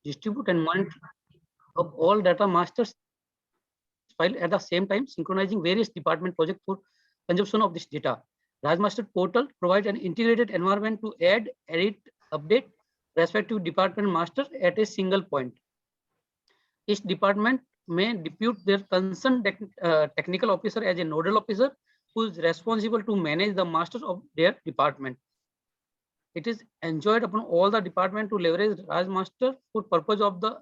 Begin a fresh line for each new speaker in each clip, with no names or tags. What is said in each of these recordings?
distribute and monitor of all data masters file at the same time, synchronizing various department projects for consumption of this data. Rajmaster portal provides an integrated environment to add, edit, update respective department masters at a single point. Each department may depute their concerned technical officer as a nodal officer who is responsible to manage the masters of their department. It is enjoined upon all the department to leverage Rajmaster for purpose of the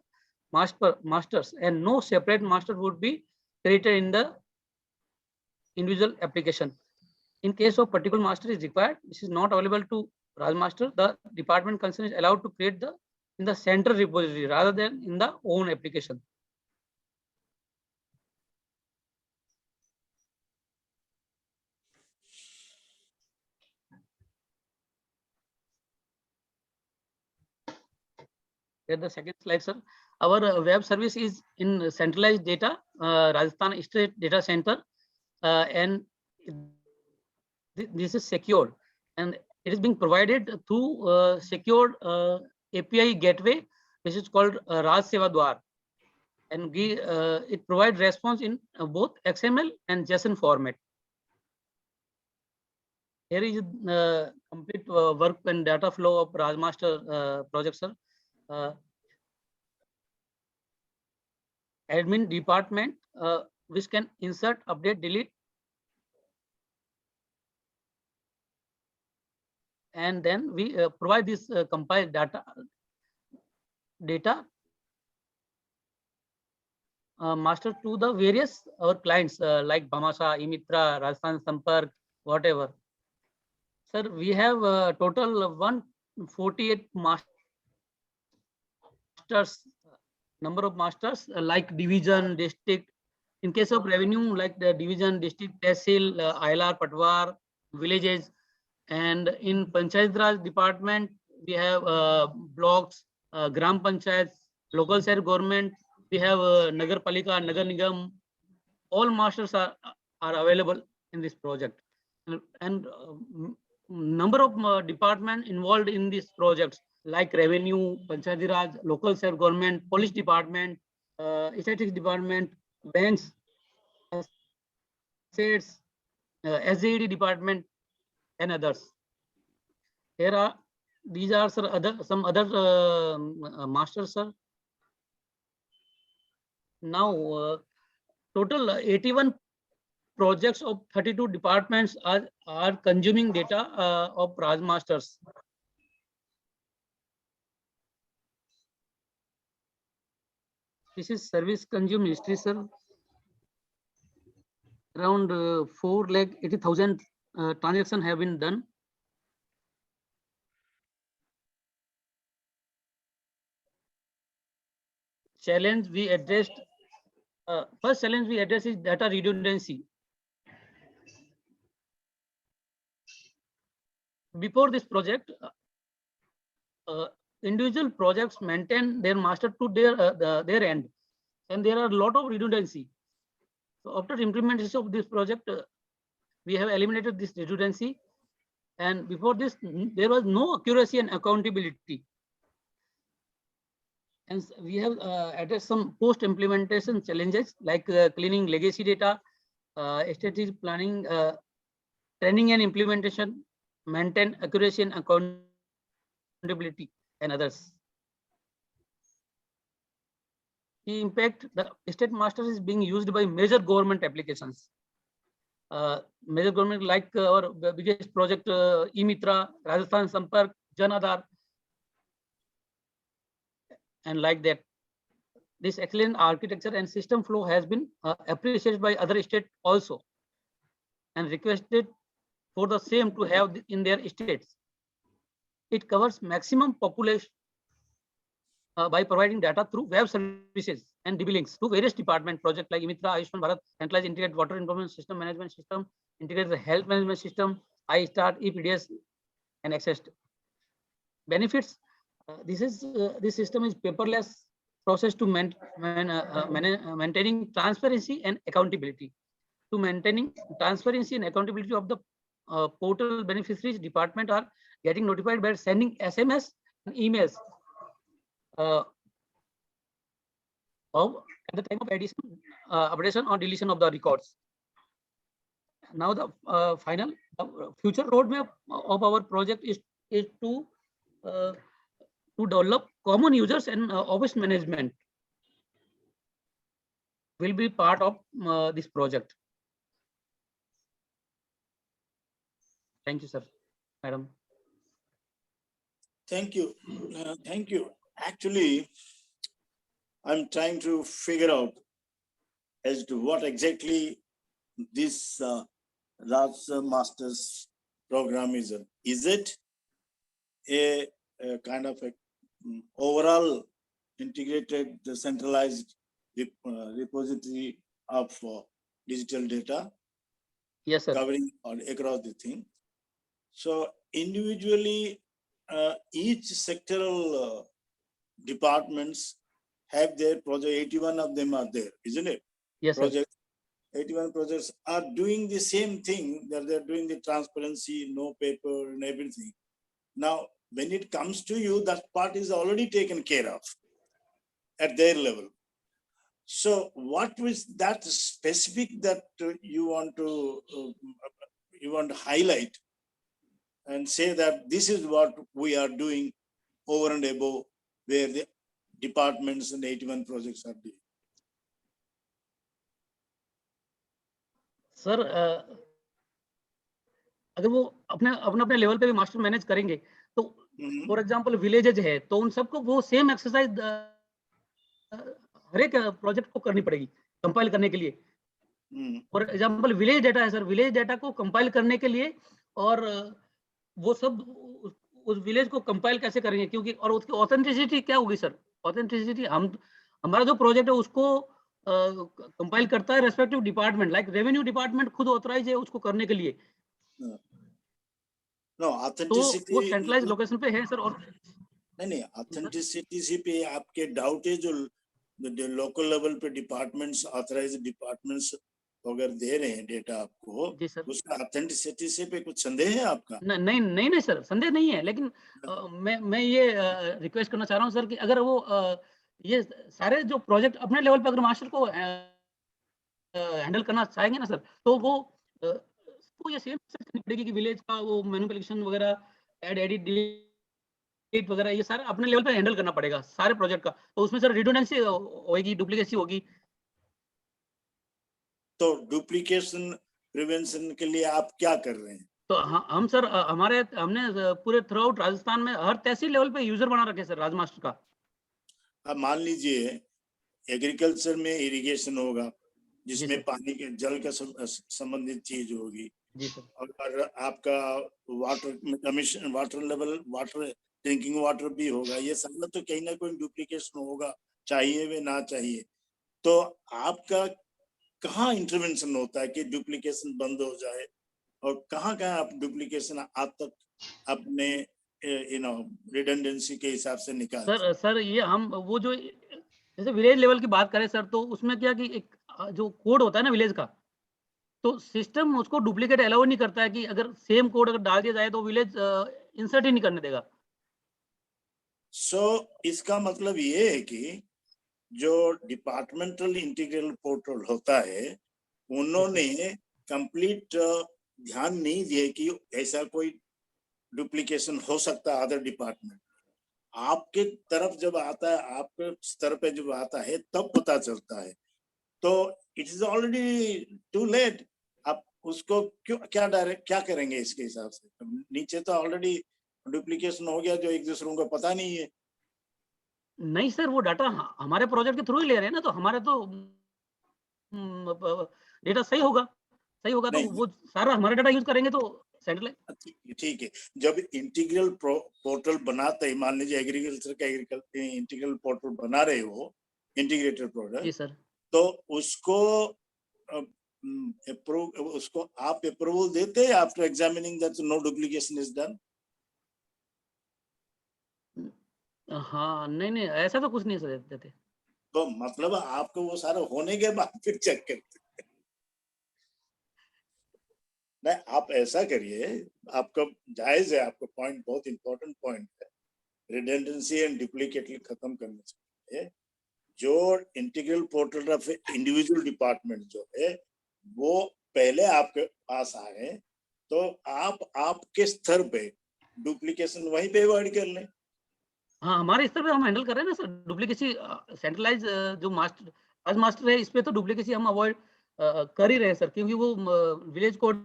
masters, and no separate master would be created in the individual application. In case of particular master is required, this is not available to Rajmaster. The department concerned is allowed to create the in the central repository rather than in the own application. Here the second slide, sir. Our web service is in centralized data, Rajasthan State Data Center, and this is secured, and it is being provided through secured API gateway, which is called Raj Seva Dwar, and it provides response in both XML and JSON format. Here is complete work and data flow of Rajmaster project, sir. Admin department, which can insert, update, delete, and then we provide this compiled data master to the various our clients like Bhamashah, eMitra, Rajasthan Sampark, whatever. Sir, we have total 148 masters, number of masters like division, district. In case of revenue, like the division, district, tehsil, ILR, Patwar, villages, and in Panchayat Raj department, we have blocks, Gram Panchayats, local self government. We have Nagar Palika, Nagar Nigam. All masters are available in this project, and number of department involved in these projects like revenue, Panchayat Raj, local self government, police department, statistics department, banks, assets, SJED department, and others. Here are these are sir, some other masters, sir. Now total 81 projects of 32 departments are consuming data of Rajmasters. This is service consumed history, sir. Around 4,80,000 transactions have been done. Challenge we addressed. First challenge we address is data redundancy. Before this project, individual projects maintain their master to their end, and there are a lot of redundancy. So after implementation of this project, we have eliminated this redundancy, and before this there was no accuracy and accountability. And we have addressed some post implementation challenges like cleaning legacy data, strategic planning, training and implementation, maintain accuracy and accountability, and others. The impact, the state master is being used by major government applications. Major government like our biggest project, eMitra, Rajasthan Sampark, Jan Aadhaar, and like that. This excellent architecture and system flow has been appreciated by other states also, and requested for the same to have in their states. It covers maximum population by providing data through web services and DB links to various department projects like eMitra, Ayushman Bharat, centralized integrated water information system management system, integrated health management system, iStart, ePDS, and access. Benefits. This system is paperless process to maintaining transparency and accountability. To maintaining transparency and accountability of the portal beneficiaries, department are getting notified by sending SMS and emails of at the time of addition, updation or deletion of the records. Now the final future roadmap of our project is to develop common users and office management will be part of this project. Thank you, sir, madam.
Thank you. Thank you. Actually, I'm trying to figure out as to what exactly this Raj Masters program is. Is it a kind of a overall integrated, centralized repository of digital data?
Yes, sir.
Covering all across the thing. So individually, each sectoral departments have their project. 81 of them are there, isn't it?
Yes,
projects. 81 projects are doing the same thing, that they're doing the transparency, no paper and everything. Now, when it comes to you, that part is already taken care of at their level. So what was that specific that you want to highlight and say that this is what we are doing over and above where the departments and 81 projects are doing?
Sir अगर वो अपने अपने level पे भी master manage करेंगे तो for example villages है तो उन सबको वो सेम एक्सरसाइज हर एक प्रोजेक्ट को करनी पड़ेगी कंपाइल करने के लिए। फॉर एग्जांपल विलेज डाटा है सर, विलेज डाटा को कंपाइल करने के लिए और वो सब उस विलेज को कंपाइल कैसे करेंगे, क्योंकि और उसकी ऑथेंटिसिटी क्या होगी सर? ऑथेंटिसिटी हमारा जो प्रोजेक्ट है उसको कंपाइल करता है respective department, like revenue department खुद ऑथराइज है उसको करने के लिए।
नो ऑथेंटिसिटी
तो वो सेंट्रलाइज लोकेशन पे है सर। और
नहीं ऑथेंटिसिटी पे आपके डाउट है जो लोकल लेवल पे डिपार्टमेंट्स, ऑथराइज्ड डिपार्टमेंट्स अगर दे रहे हैं डेटा आपको, उसका ऑथेंटिसिटी से पे कुछ संदेह है आपका?
नहीं सर, संदेह नहीं है, लेकिन मैं ये रिक्वेस्ट करना चाह रहा हूँ सर कि अगर वो ये सारे जो प्रोजेक्ट अपने लेवल पे अगर मास्टर को हैंडल करना चाहेंगे ना सर, तो वो ये सेम करनी पड़ेगी कि विलेज का वो मैनिपुलेशन वगैरह, एडिट डिलीट वगैरह, ये सारा अपने लेवल पे हैंडल करना पड़ेगा सारे प्रोजेक्ट का। तो उसमें सर रिडंडेंसी होगी, डुप्लीकेसी होगी।
तो डुप्लीकेशन प्रिवेंशन के लिए आप क्या कर रहे हैं?
तो हम सर हमने पूरे थ्रू आउट राजस्थान में हर तहसील लेवल पे यूजर बना रखे सर राज मास्टर का।
अब मान लीजिए एग्रीकल्चर में इरिगेशन होगा जिसमें पानी के जल का संबंधित चीज होगी
जी सर,
और आपका water commission, water level, water drinking water भी होगा। ये सारा तो कहीं ना कोई डुप्लीकेशन होगा, चाहिए वे ना चाहिए। तो आपका कहाँ इंटरवेंशन होता है कि डुप्लीकेशन बंद हो जाए, और कहाँ आप डुप्लीकेशन आज तक अपने रिडंडेंसी के हिसाब से निकाल?
सर ये हम वो जो जैसे विलेज लेवल की बात करें सर, तो उसमें क्या कि एक जो कोड होता है ना विलेज का, तो सिस्टम उसको डुप्लीकेट अलाउ नहीं करता है कि अगर सेम कोड अगर डाल दिया जाए तो विलेज इंसर्ट ही नहीं करने देगा।
सो इसका मतलब ये है कि जो डिपार्टमेंटल इंटीग्रल पोर्टल होता है उन्होंने कंप्लीट ध्यान नहीं दिए कि ऐसा कोई डुप्लीकेशन हो सकता है अदर डिपार्टमेंट। आपके तरफ जब आता है, आपके स्तर पे जब आता है तब पता चलता है, तो it is already too late. आप उसको क्यों क्या करेंगे इसके हिसाब से? नीचे तो ऑलरेडी डुप्लीकेशन हो गया जो एक दूसरों को पता नहीं है।
नहीं सर, वो डाटा हमारे प्रोजेक्ट के थ्रू ही ले रहे हैं ना, तो हमारे तो डेटा सही होगा तो वो सारा हमारा डाटा यूज करेंगे तो सेंट्रल।
ठीक है, जब इंटीग्रल पोर्टल बनाते हैं, मान लीजिए एग्रीकल्चर का इंटीग्रल पोर्टल बना रहे हो, इंटीग्रेटेड पोर्टल,
जी सर,
तो उसको उसको आप अप्रूवल देते हैं after examining that no duplication is done?
हाँ नहीं ऐसा तो कुछ नहीं सर देते।
तो मतलब आपको वो सारा होने के बाद फिर चेक करते? नहीं, आप ऐसा करिए, आपका जायज है, आपका पॉइंट बहुत इंपॉर्टेंट पॉइंट है, रिडंडेंसी एंड डुप्लीकेट खत्म करने चाहिए। जो integral portal of individual department जो है वो पहले आपके पास आए, तो आप आपके स्तर पे डुप्लीकेशन वहीं पे अवॉइड कर लें।
हाँ, हमारे स्तर पे हम हैंडल कर रहे हैं ना सर, डुप्लीकेसी सेंट्रलाइज़ जो मास्टर आज मास्टर है, इस पे तो डुप्लीकेसी हम अवॉइड कर ही रहे हैं सर, क्योंकि वो विलेज कोड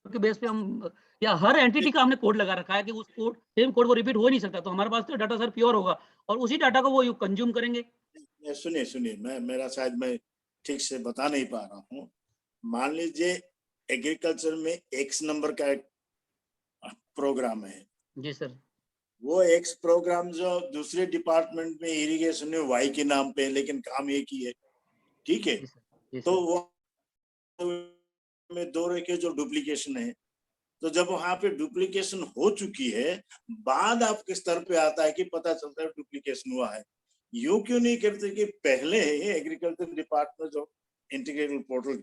के बेस पे हम या हर एंटिटी का हमने कोड लगा रखा है कि उस कोड सेम कोड वो रिपीट हो ही नहीं सकता, तो हमारे पास तो डाटा सर प्योर होगा और उसी डाटा को वो कंज्यूम करेंगे।
सुनिए सुनिए, मैं शायद मैं ठीक से बता नहीं पा रहा हूँ। मान लीजिए एग्रीकल्चर में एक्स नंबर का एक प्रोग्राम है,
जी सर।
वो एक्स प्रोग्राम जो दूसरे डिपार्टमेंट में इरिगेशन में वाई के नाम पे है, लेकिन काम एक ही है, ठीक है।
जी सर। जी
तो
सर।
वो में दो रेखे जो डुप्लीकेशन है, तो जब वहां पे डुप्लीकेशन हो चुकी है, बाद आपके स्तर पे आता है कि पता चलता है डुप्लीकेशन हुआ है। यूं क्यों नहीं करते कि पहले एग्रीकल्चर डिपार्टमेंट जो इंटीग्रेटेड पोर्टल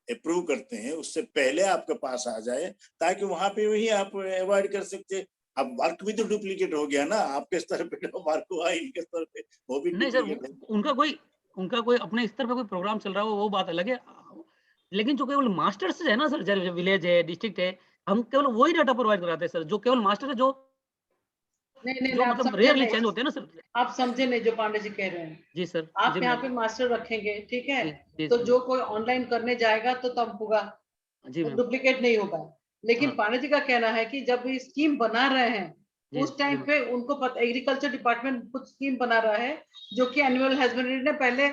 अप्रूव करते हैं उससे पहले आपके पास आ जाए, ताकि वहां पे वही आप अवॉइड कर सकते। अब वर्क भी तो डुप्लीकेट हो गया ना, आपके स्तर पे जो वर्क हुआ इनके स्तर पे वो भी
नहीं सर,
डुप्लीकेट है।
उनका कोई अपने स्तर पे कोई प्रोग्राम चल रहा हो वो बात अलग है। लेकिन जो केवल मास्टर्स है ना सर, जो विलेज है, डिस्ट्रिक्ट है, हम केवल वही डाटा प्रोवाइड कराते हैं सर, जो केवल मास्टर है, जो
नहीं नहीं
जो
नहीं, आप
मतलब
समझे
रेयरली
नहीं,
चेंज होते हैं ना सर।
आप समझे नहीं जो पांडे जी कह रहे हैं।
जी सर।
आप
जी
यहाँ पे
मैम।
मास्टर रखेंगे, ठीक है,
जी, जी
तो
सर।
जो कोई ऑनलाइन करने जाएगा तो तब होगा,
जी
तो
मैम।
डुप्लीकेट नहीं होगा। लेकिन
हाँ।
पांडे जी का कहना है कि जब ये स्कीम बना रहे हैं
जी,
उस
जी
टाइम
मैम।
पे उनको पता, एग्रीकल्चर डिपार्टमेंट कुछ स्कीम बना रहा है जो कि एनिमल हस्बेंड्री ने पहले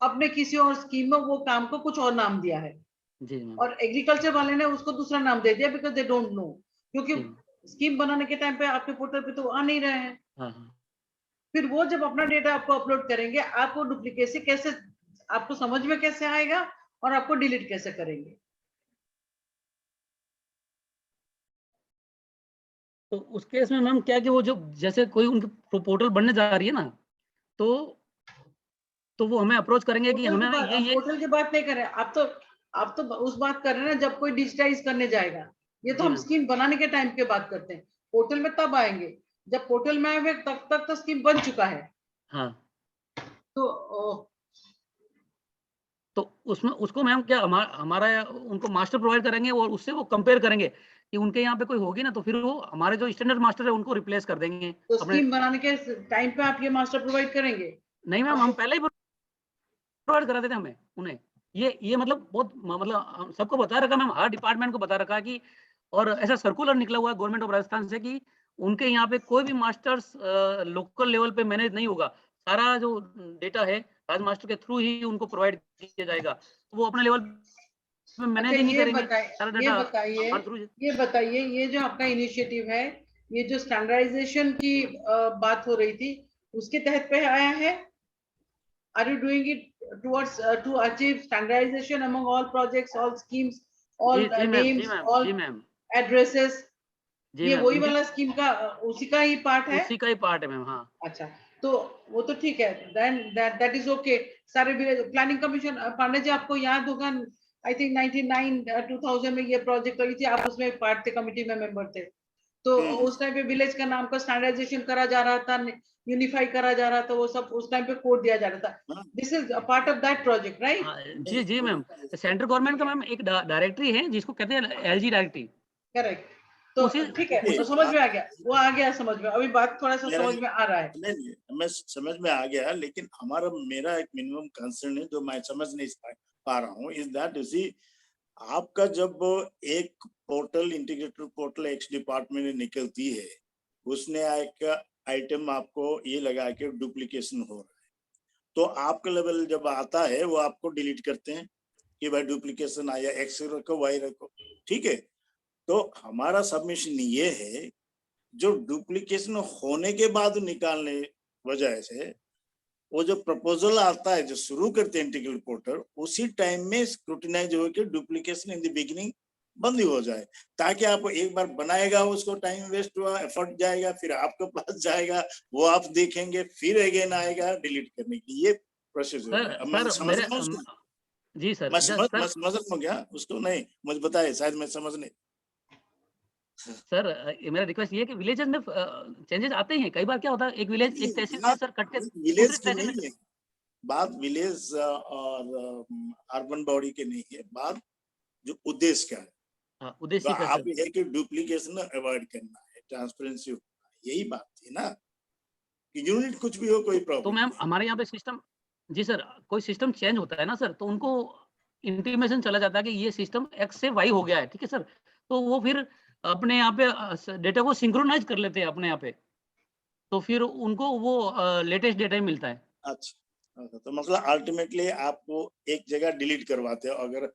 अपने किसी और स्कीम में वो काम को कुछ और नाम दिया है,
जी मैम।
और एग्रीकल्चर वाले ने उसको दूसरा नाम दे दिया बिकॉज दे डोंट नो, क्योंकि
जी मैम।
स्कीम बनाने के टाइम पे आपके पोर्टल पे तो आ नहीं रहे हैं।
हाँ, हाँ।
फिर वो जब अपना डेटा आपको अपलोड करेंगे, आपको डुप्लीकेसी कैसे, आपको समझ में कैसे आएगा और आपको डिलीट कैसे करेंगे।
तो उस केस में मैम क्या है कि वो जो जैसे कोई उनकी पोर्टल बनने जा रही है ना, तो वो हमें अप्रोच करेंगे कि
पोर्टल की
हमें
बात, आप
ये
पोर्टल की बात नहीं कर रहे हैं, आप तो उस बात कर रहे हैं ना जब कोई डिजिटाइज करने जाएगा। ये तो
जी
हम
मैम।
स्कीम बनाने के टाइम की बात करते हैं, पोर्टल में तब आएंगे जब पोर्टल में आए हुए तब तक तो स्कीम बन चुका है।
हाँ।
तो
तो उसमें उसको मैम क्या हमारा उनको मास्टर प्रोवाइड करेंगे और उससे वो कंपेयर करेंगे कि उनके यहाँ पे कोई होगी ना, तो फिर वो हमारे जो स्टैंडर्ड मास्टर है उनको रिप्लेस कर देंगे
तो
अपने।
स्कीम बनाने के टाइम पे आप ये मास्टर प्रोवाइड करेंगे
नहीं मैम, हम
आपको।
पहले ही प्रोवाइड करा देते हैं हमें उन्हें। ये मतलब बहुत मतलब सबको बता रखा मैम, हर डिपार्टमेंट को बता रखा है कि, और ऐसा सर्कुलर निकला हुआ है गवर्नमेंट ऑफ राजस्थान से कि उनके यहाँ पे कोई भी मास्टर्स लोकल लेवल पे मैनेज नहीं होगा। सारा जो डेटा है राज मास्टर के थ्रू ही उनको प्रोवाइड किया जाएगा, तो वो अपने लेवल पे
अच्छा
मैनेज ही नहीं
ये
करेंगे,
बताइए,
सारा
ये
डाटा
बताइए,
हमारे थ्रू।
ये बताइए, ये जो आपका इनिशिएटिव है, ये जो स्टैंडर्डाइजेशन की बात हो रही थी, उसके तहत पे आया है। Are you doing it towards to achieve standardization among all projects, all schemes,
ji,
all
ji ma'am, ji
names,
ma'am, ji
all
ma'am,
addresses?
जी
ये
मैम,
वही वाला स्कीम का उसी का ही पार्ट है।
उसी का ही पार्ट है मैम। हाँ।
अच्छा, तो वो तो ठीक है, देन दैट इज ओके। सारे प्लानिंग कमीशन, पांडे जी आपको याद होगा, आई थिंक 99 2000 में ये प्रोजेक्ट करी थी, आप उसमें पार्ट थे, कमिटी में मेंबर थे। तो उस टाइम पे विलेज का नाम का स्टैंडर्डाइजेशन करा जा रहा था, यूनिफाई करा जा रहा था, वो सब उस टाइम पे कोड दिया जा रहा था। This is a part of that project, right?
हाँ, जी, जी मैम। सेंट्रल गवर्नमेंट का मैम एक डायरेक्टरी है जिसको कहते हैं एलजी डायरेक्टरी।
करेक्ट। तो
उसी
ठीक है,
देखिए,
तो समझ में आ गया, वो आ गया समझ में, अभी बात थोड़ा सा
मेरा
समझ में आ रहा है।
नहीं, मैं समझ में आ गया, लेकिन मेरा एक मिनिमम कंसर्न है जो मैं समझ नहीं पा रहा हूँ, इज दैट यू सी, आपका जब एक portal integrated portal x department में निकलती है, उसने एक आइटम आपको ये लगा कि डुप्लीकेशन हो रहा है, तो आपका लेवल जब आता है वो आपको डिलीट करते हैं कि भाई डुप्लीकेशन आया, एक्स रखो वाई रखो, ठीक है। तो हमारा सबमिशन ये है, जो डुप्लीकेशन होने के बाद निकालने वजह से वो जो प्रपोजल आता है जो शुरू करते हैं इंटीग्रल पोर्टल, उसी टाइम में स्क्रूटिनाइज होकर डुप्लीकेशन इन द बिगिनिंग बंद हो जाए, ताकि आप एक बार बनाएगा उसको टाइम वेस्ट हुआ, एफर्ट जाएगा, फिर आपके पास जाएगा, वो आप देखेंगे, फिर अगेन आएगा डिलीट करने के लिए, ये प्रोसीजर है।
सर
अब मैं
सर
समझ
मेरे
रहा हूँ उसको,
जी सर,
मैं
सर
समझ रहा हूँ क्या उसको, नहीं मुझे बताए, शायद मैं समझ नहीं।
सर ये मेरा रिक्वेस्ट ये है कि विलेजेस में चेंजेस आते ही हैं। कई बार क्या होता है, एक विलेज एक तहसील से
बात
सर कट के
विलेज
दूसरी
की
तहसील में।
नहीं है, बात विलेज और अर्बन बॉडी के नहीं है, बात जो उद्देश्य का है।
हाँ, उद्देश्य
तो
का
आप
सर।
ये कि डुप्लीकेशन अवॉइड करना है, ट्रांसपेरेंसी होना है, यही बात थी ना कि यूनिट कुछ भी हो कोई
तो
प्रॉब्लम
मैम
नहीं।
हमारे यहाँ पे सिस्टम, जी सर, कोई सिस्टम चेंज होता है ना सर, तो उनको इंटीमेशन चला जाता है कि ये सिस्टम एक्स से वाई हो गया है, ठीक है सर। तो वो फिर अपने यहाँ पे डेटा को सिंक्रोनाइज कर लेते हैं अपने यहाँ पे, तो फिर उनको वो लेटेस्ट डेटा ही मिलता है।
अच्छा, तो मतलब अल्टीमेटली आपको एक जगह डिलीट करवाते हो अगर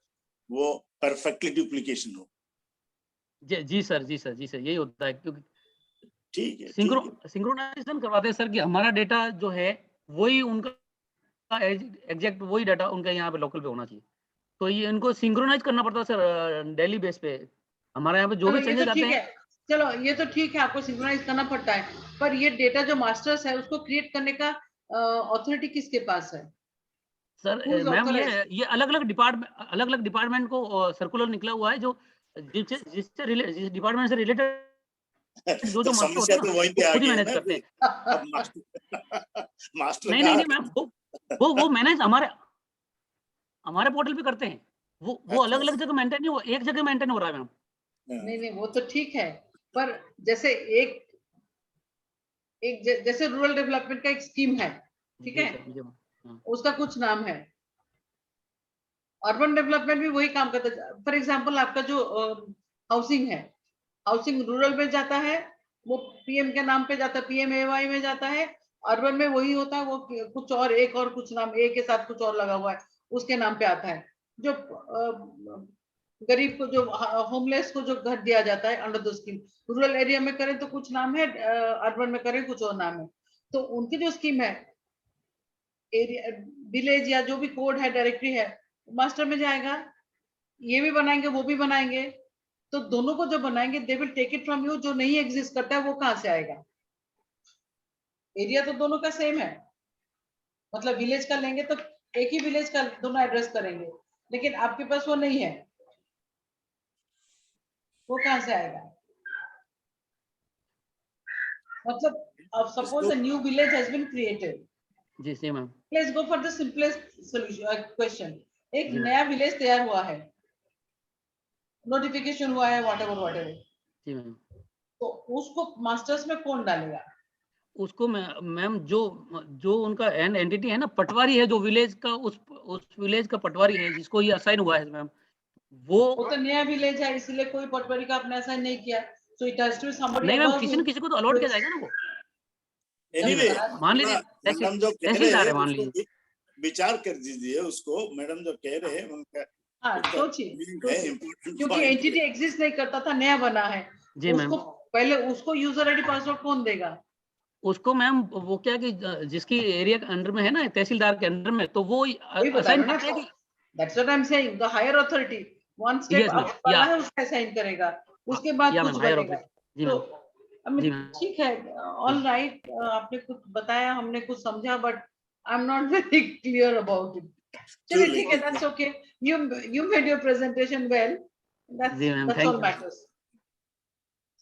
वो परफेक्टली डुप्लीकेशन हो।
जी सर, जी सर, जी सर, यही होता है, क्योंकि
ठीक है, ठीक है।
सिंक्रोनाइजेशन करवाते हैं सर कि हमारा डेटा जो है वही उनका एग्जैक्ट वही डाटा उनके यहाँ पे लोकल पे होना चाहिए। तो ये इनको सिंक्रोनाइज करना पड़ता है सर डेली बेस पे। हमारे यहाँ पे जो
चलो
भी
ये
चेंजेस
तो
आते
ठीक
हैं।
है, चलो ये तो ठीक है, आपको सिंक्रोनाइज करना पड़ता है, पर ये डेटा जो मास्टर्स है उसको क्रिएट करने का अथॉरिटी किसके पास है?
Sir
Who is
ma'am
authorized?
ये अलग अलग डिपार्टमेंट को सर्कुलर निकला हुआ है, जो जिस डिपार्टमेंट से रिलेटेड जो
तो
जो मास्टर होते
समस्या
हैं ना,
तो वहीं पे
वो
आ
खुद ही
गया
मैनेज
ना
करते
फिर।
हैं।
अब मास्टर
नहीं नहीं
कहाँ
नहीं मैम, वो मैनेज हमारे पोर्टल पे करते हैं। वो
अच्छा,
अलग अलग जगह मेंटेन नहीं, वो एक जगह मेंटेन हो रहा है मैम।
नहीं नहीं, वो तो ठीक है, पर जैसे एक जैसे रूरल डेवलपमेंट का एक स्कीम है, ठीक
जी
है,
सर, जी मैम। हाँ,
उसका कुछ नाम है। अर्बन डेवलपमेंट भी वही काम करता है। फॉर एग्जांपल आपका जो हाउसिंग है, हाउसिंग रूरल में जाता है, वो पीएम के नाम पे जाता है, पीएमएवाई में जाता है। अर्बन में वही होता है, वो कुछ और एक और कुछ नाम ए के साथ कुछ और लगा हुआ है, उसके नाम पे आता है। जो गरीब को, जो होमलेस को जो घर दिया जाता है under the scheme, rural area में करें तो कुछ नाम है, अर्बन में करें कुछ और नाम है। तो उनकी जो स्कीम है, एरिया विलेज या जो भी कोड है, डायरेक्टरी है, मास्टर में जाएगा। ये भी बनाएंगे, वो भी बनाएंगे, तो दोनों को जो बनाएंगे they will take it from you. जो नहीं एग्जिस्ट करता है वो कहां से आएगा? एरिया तो दोनों का सेम है, मतलब विलेज का लेंगे तो एक ही विलेज का दोनों एड्रेस करेंगे, लेकिन आपके पास वो नहीं है, वो कहां से आएगा? मतलब सपोज
इसको
a new village has been created,
जी see ma'am.
Let's go for the simplest solution question. एक
जी मैम।
नया विलेज तैयार हुआ है, नोटिफिकेशन हुआ है, व्हाटएवर,
जी मैम।
तो उसको मास्टर्स में कौन डालेगा?
उसको मैम जो जो उनका एंड एंटिटी है ना, पटवारी है, जो विलेज का उस विलेज का पटवारी है जिसको ये असाइन हुआ है मैम,
वो
वो
तो नया विलेज है, इसलिए कोई पटवारी का आपने असाइन नहीं किया, so it has to be somebody
नहीं मैम,
अबव
किसी
हिम।
न किसी को तो अलॉट किया जाएगा ना वो। जी
एनीवे
मैम, मान लीजिए
मैडम जो कह रहे
तहसीलदार
हैं
है, मान
उसको
लीजिए।
विचार कर दीजिए उसको। मैडम जो कह रहे हैं उनका
हाँ,
उसका है
सोचिए,
इम्पोर्टेंट
क्योंकि
पॉइंट
एंटिटी एग्जिस्ट नहीं करता था, नया बना है,
जी मैम।
उसको पहले उसको यूजर आईडी पासवर्ड कौन देगा?
उसको मैम वो क्या कि जिसकी एरिया के अंडर में है ना, तहसीलदार के अंडर में, तो वो
वही बता
असाइन
रहा हूँ
करते हैं
ना,
कि
that's what I am saying, the higher authority one step
yes
up
ma'am,
वाला है उसका असाइन करेगा, उसके बाद
या
कुछ
मैम हायर
बनेगा।
ऑथोरिटी। जी
तो
मैम। जी मैम।
ठीक है, ऑल राइट, आपने कुछ बताया, हमने कुछ समझा, but I am not very clear about it. चलिए ठीक है, that's okay, you made your presentation well,
जी ma'am,
that's
thank
all
you.
Matters.